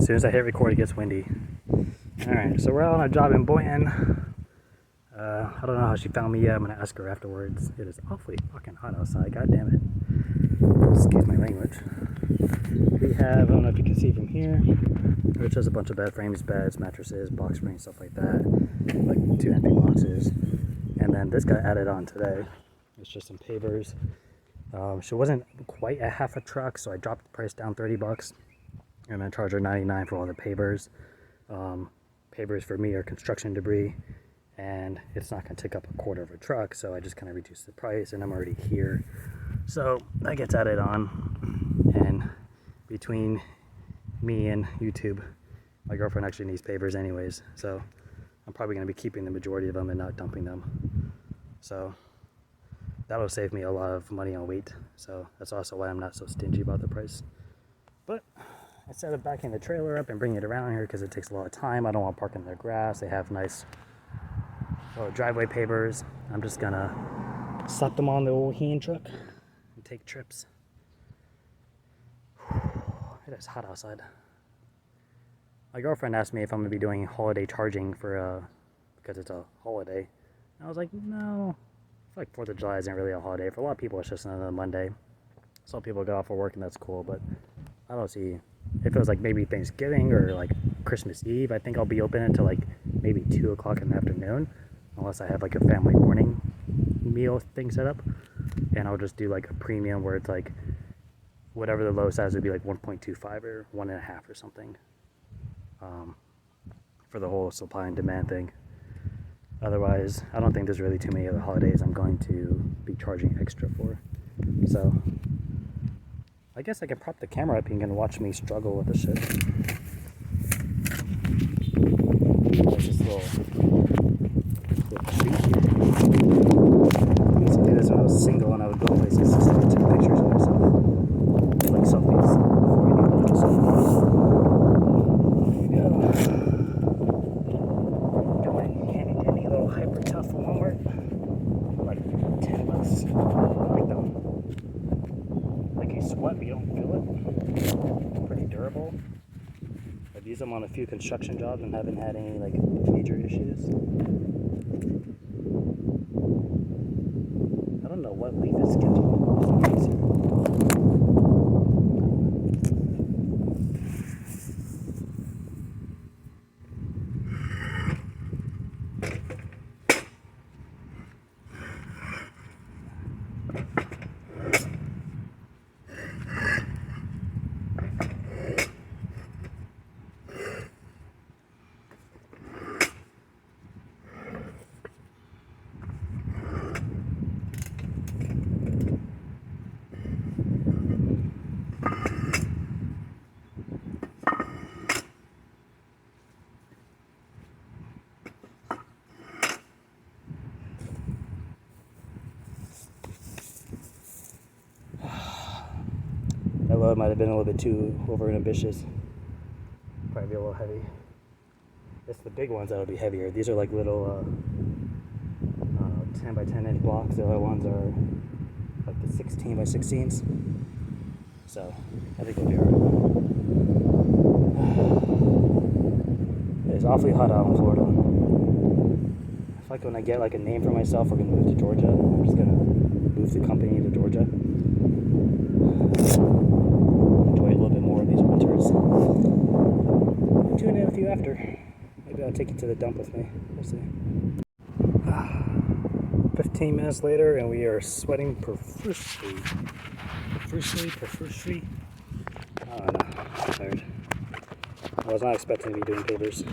As soon as I hit record, it gets windy. Alright, so we're out on a job in Boynton. I don't know how she found me yet. I'm gonna ask her afterwards. It is awfully fucking hot outside, god damn it. Excuse my language. We have, I don't know if you can see from here, it's just a bunch of bed frames, beds, mattresses, box springs, stuff like that. Like 2 empty boxes. And then this got added on today. It's just some pavers. She wasn't quite at half a truck, so I dropped the price down 30 bucks. And then charge her 99 for all the pavers. Pavers for me are construction debris, and it's not going to take up a quarter of a truck, so I just kind of reduced the price, and I'm already here. So that gets added on, and between me and YouTube, my girlfriend actually needs pavers anyways, so I'm probably going to be keeping the majority of them and not dumping them. So that'll save me a lot of money on weight, so that's also why I'm not so stingy about the price. But instead of backing the trailer up and bringing it around here because it takes a lot of time, I don't want parking in their grass. They have nice driveway pavers. I'm just gonna slap them on the old hand truck and take trips. It is hot outside. My girlfriend asked me if I'm gonna be doing holiday charging for because it's a holiday. And I was like, no. I feel like 4th of July isn't really a holiday. For a lot of people, it's just another Monday. Some people go out for work and that's cool, but I don't see. If it was like maybe Thanksgiving or like Christmas Eve, I think I'll be open until like maybe 2 o'clock in the afternoon, unless I have like a family morning meal thing set up. And I'll just do like a premium where it's like whatever the low size would be, like 1.25 or 1.5 or something, for the whole supply and demand thing. Otherwise, I don't think there's really too many other holidays I'm going to be charging extra for. So I guess I can prop the camera up and you can watch me struggle with the shit. There's this little shoot here. I used to do this when I was single and I would go places just to take pictures of myself. Like selfies before I knew that selfies. Here we go. Got my handy dandy little hyper tough Walmart. Like 10 bucks. I like them. You sweat but you don't feel it. Pretty durable. I've used them on a few construction jobs and haven't had any like major issues. I don't know what leaf is sketchy. That load might have been a little bit too over ambitious. Probably be a little heavy. It's the big ones that'll be heavier. These are like little 10 by 10 inch blocks. The other ones are like the 16 by 16s. So I think we'll be alright. It's awfully hot out in Florida. I feel like when I get like a name for myself, we're gonna move to Georgia. I'm just gonna move the company to Georgia. Enjoy a little bit more of these winters. I'll tune in with you after. Maybe I'll take you to the dump with me. We'll see. 15 minutes later and we are sweating profusely. Profusely. I don't know. I'm tired. I was not expecting to be doing pavers.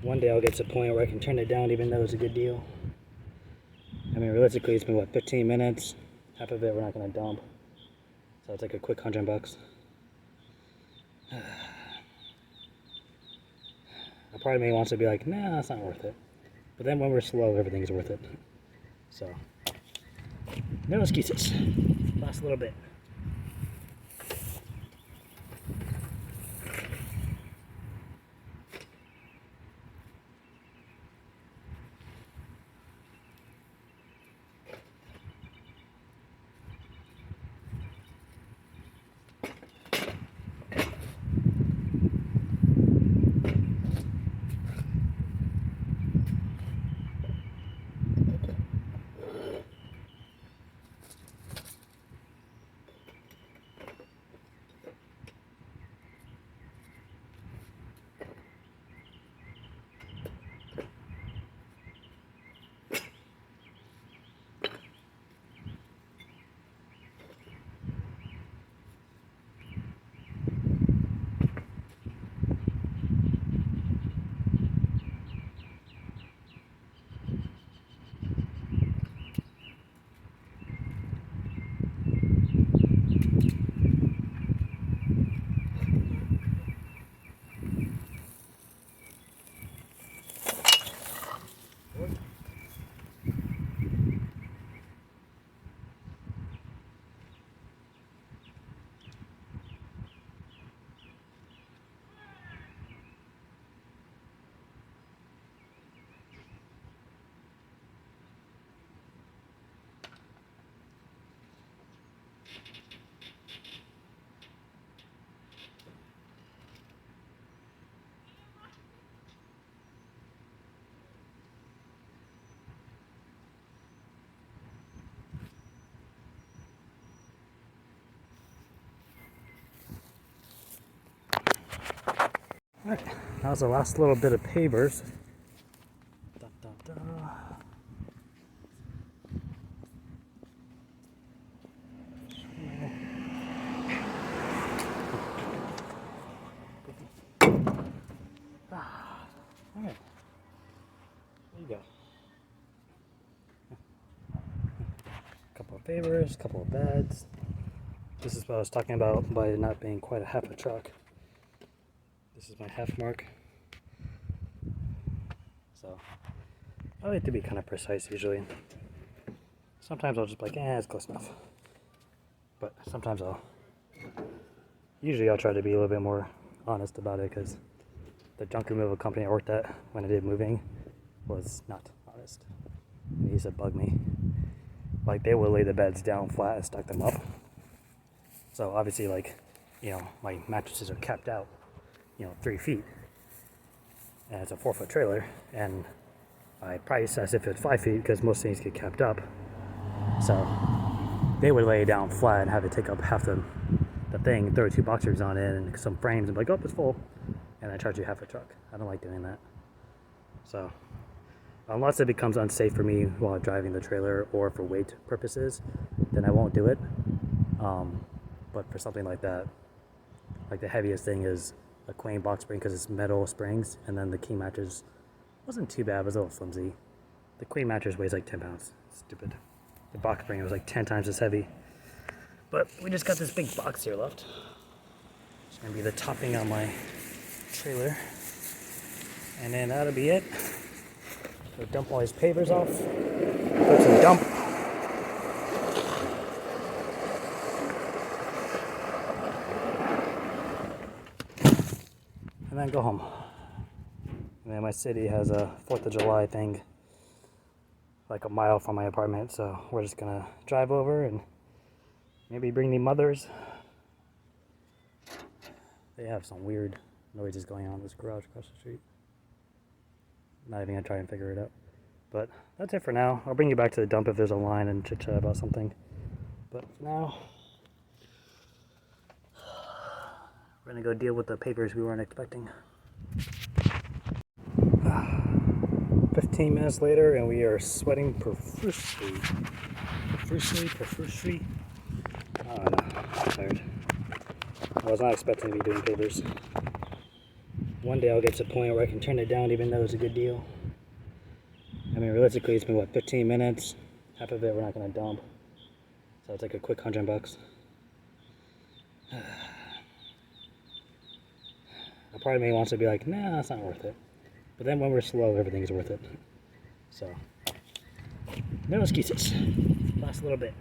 One day I'll get to the point where I can turn it down even though it's a good deal. I mean, realistically, it's been, what, 15 minutes? Half of it we're not going to dump. So it's like a quick $100. A part of me wants to be like, nah, it's not worth it. But then when we're slow, everything's worth it. So, no excuses. Last little bit. Alright, that was the last little bit of pavers. Da, da, da. Alright, there you go. Couple of pavers, couple of beds. This is what I was talking about by not being quite a half a truck. This is my half mark. So I like to be kind of precise usually. Sometimes I'll just be like, it's close enough. But sometimes usually I'll try to be a little bit more honest about it, because the junk removal company I worked at when I did moving was not honest. And he used to bug me. Like, they would lay the beds down flat and stack them up. So obviously, like, my mattresses are capped out, 3 feet. And it's a 4-foot trailer. And I priced as if it's 5 feet because most things get capped up. So they would lay it down flat and have it take up half the thing, throw 2 boxers on it and some frames and be like, oh, it's full. And I charge you half a truck. I don't like doing that. So unless it becomes unsafe for me while driving the trailer or for weight purposes, then I won't do it. But for something like that, like the heaviest thing is a queen box spring because it's metal springs, and then the king mattress wasn't too bad, it was a little flimsy. The queen mattress weighs like 10 pounds. Stupid. The box spring was like 10 times as heavy. But we just got this big box here left. It's gonna be the topping on my trailer. And then that'll be it. So dump all these pavers off. Go to the dump. And then go home. And then my city has a 4th of July thing like a mile from my apartment, so we're just gonna drive over and maybe bring the mothers. They have some weird noises going on in this garage across the street. Not even gonna try and figure it out. But that's it for now. I'll bring you back to the dump if there's a line and chit chat about something. But for now, we're gonna go deal with the papers we weren't expecting. 15 minutes later and we are sweating profusely. Profusely. I don't know. I'm tired. I was not expecting to be doing papers. One day I'll get to the point where I can turn it down even though it's a good deal. I mean, realistically, it's been, what, 15 minutes? Half of it we're not going to dump. So it's like a quick $100. A part of me wants to be like, nah, it's not worth it. But then when we're slow, everything's worth it. So, no excuses. Last little bit.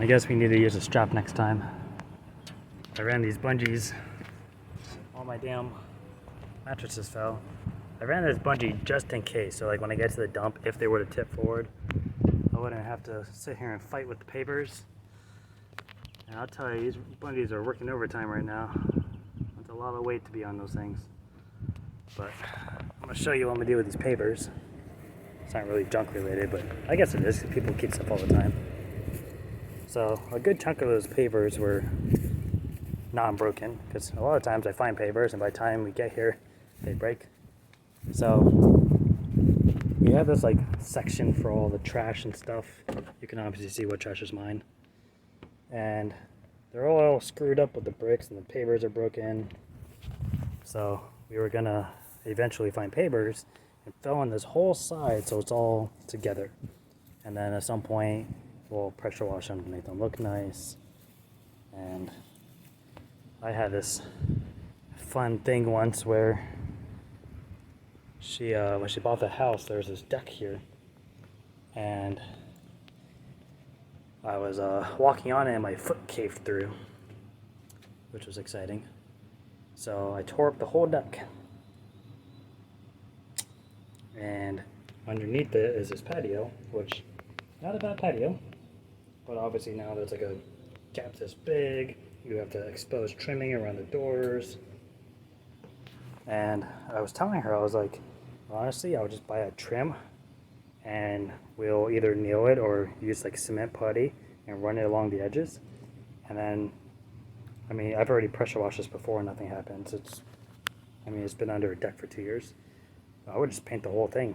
I guess we need to use a strap next time. I ran these bungees. All my damn mattresses fell. I ran this bungee just in case, so like when I get to the dump, if they were to tip forward, I wouldn't have to sit here and fight with the pavers. And I'll tell you, these bungees are working overtime right now. That's a lot of weight to be on those things. But I'm gonna show you what I'm gonna do with these pavers. It's not really junk related, but I guess it is because people keep stuff all the time. So a good chunk of those pavers were non-broken, because a lot of times I find pavers and by the time we get here, they break. So, you have this like section for all the trash and stuff. You can obviously see what trash is mine. And they're all screwed up with the bricks and the pavers are broken. So we were gonna eventually find pavers and fill in this whole side so it's all together. And then at some point we'll pressure wash them to make them look nice. And I had this fun thing once where when she bought the house, there was this deck here, and I was walking on it and my foot caved through, which was exciting. So I tore up the whole deck, and underneath it is this patio, which not a bad patio, but obviously now there's like a gap this big. You have to expose trimming around the doors. And I was telling her, I was like, honestly, I would just buy a trim and we'll either nail it or use like cement putty and run it along the edges. And then, I mean, I've already pressure washed this before and nothing happens. It's been under a deck for 2 years. I would just paint the whole thing.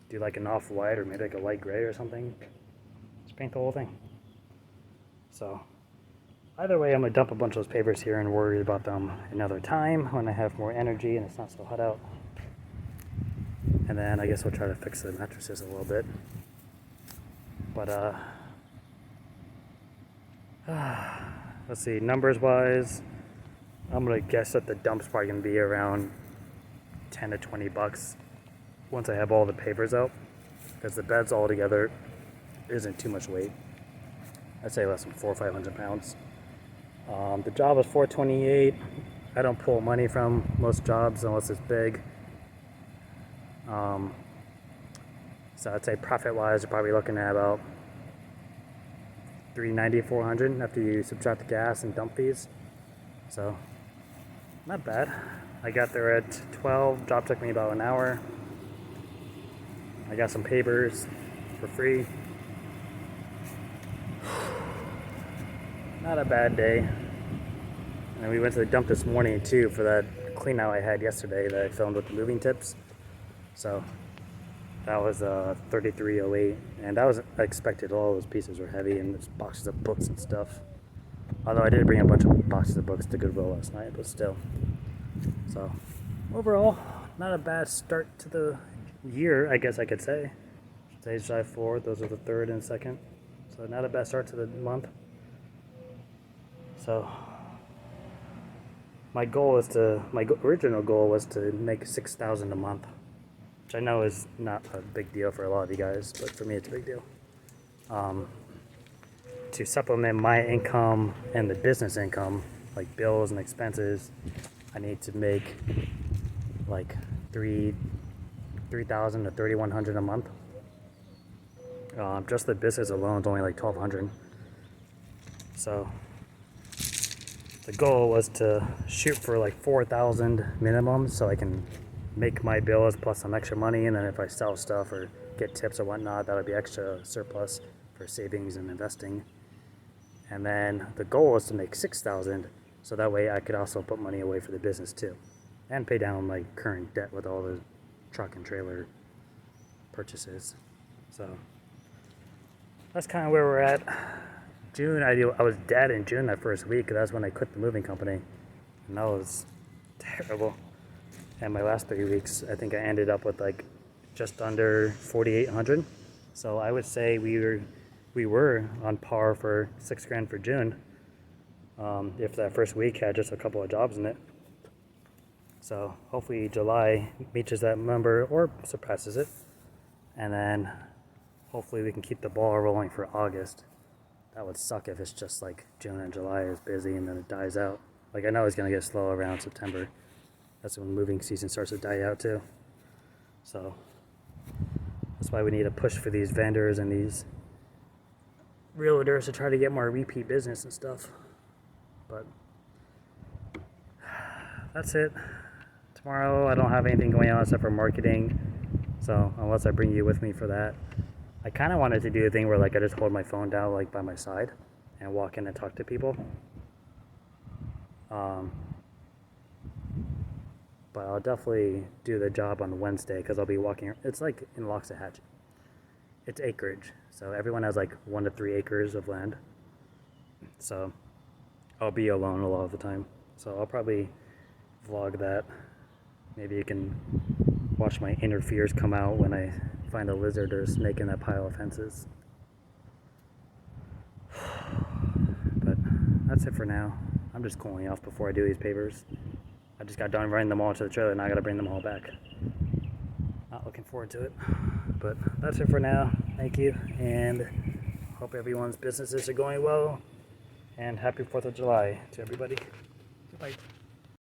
Do like an off-white or maybe like a light gray or something. Just paint the whole thing. So, either way, I'm going to dump a bunch of those pavers here and worry about them another time when I have more energy and it's not so hot out. And then I guess we'll try to fix the mattresses a little bit. But, let's see, numbers-wise, I'm going to guess that the dump's probably going to be around 10 to 20 bucks once I have all the pavers out. Because the beds all together isn't too much weight. I'd say less than 400 or 500 pounds. The job was $428. I don't pull money from most jobs unless it's big. So I'd say profit-wise, you're probably looking at about $390, $400 after you subtract the gas and dump fees. So not bad. I got there at 12. Job took me about an hour. I got some pavers for free. Not a bad day. And we went to the dump this morning too for that clean out I had yesterday that I filmed with the moving tips. So that was 3308, and that was expected. All those pieces were heavy and there's boxes of books and stuff. Although I did bring a bunch of boxes of books to Goodwill last night, but still. So overall, not a bad start to the year, I guess I could say. Today's July 4th, those are the 3rd and 2nd. So not a bad start to the month. So my original goal was to make $6,000 a month, which I know is not a big deal for a lot of you guys, but for me it's a big deal. To supplement my income and the business income, like bills and expenses, I need to make like $3,000 to $3,100 a month. Just the business alone is only like $1,200. So the goal was to shoot for like $4,000 minimum so I can make my bills plus some extra money, and then if I sell stuff or get tips or whatnot, that would be extra surplus for savings and investing. And then the goal was to make $6,000 so that way I could also put money away for the business too and pay down my current debt with all the truck and trailer purchases. So that's kind of where we're at. June, I was dead in June that first week. That's when I quit the moving company, and that was terrible. And my last 3 weeks, I think I ended up with like just under 4,800. So I would say we were on par for $6,000 for June. If that first week had just a couple of jobs in it. So hopefully July reaches that number or surpasses it, and then hopefully we can keep the ball rolling for August. That would suck if it's just like June and July is busy and then it dies out. Like I know it's gonna get slow around September. That's when moving season starts to die out too. So that's why we need to push for these vendors and these realtors to try to get more repeat business and stuff. But that's it. Tomorrow I don't have anything going on except for marketing. So unless I bring you with me for that. I kind of wanted to do a thing where like I just hold my phone down like by my side and walk in and talk to people. But I'll definitely do the job on Wednesday because I'll be walking. It's like in Loxahatchee. It's acreage, so everyone has like 1 to 3 acres of land. So I'll be alone a lot of the time. So I'll probably vlog that. Maybe you can watch my inner fears come out when I find a lizard or a snake in that pile of fences. But that's it for now. I'm just cooling off before I do these pavers. I just got done running them all to the trailer, and now I gotta bring them all back. Not looking forward to it. But that's it for now. Thank you, and hope everyone's businesses are going well. And happy 4th of July to everybody. Goodbye.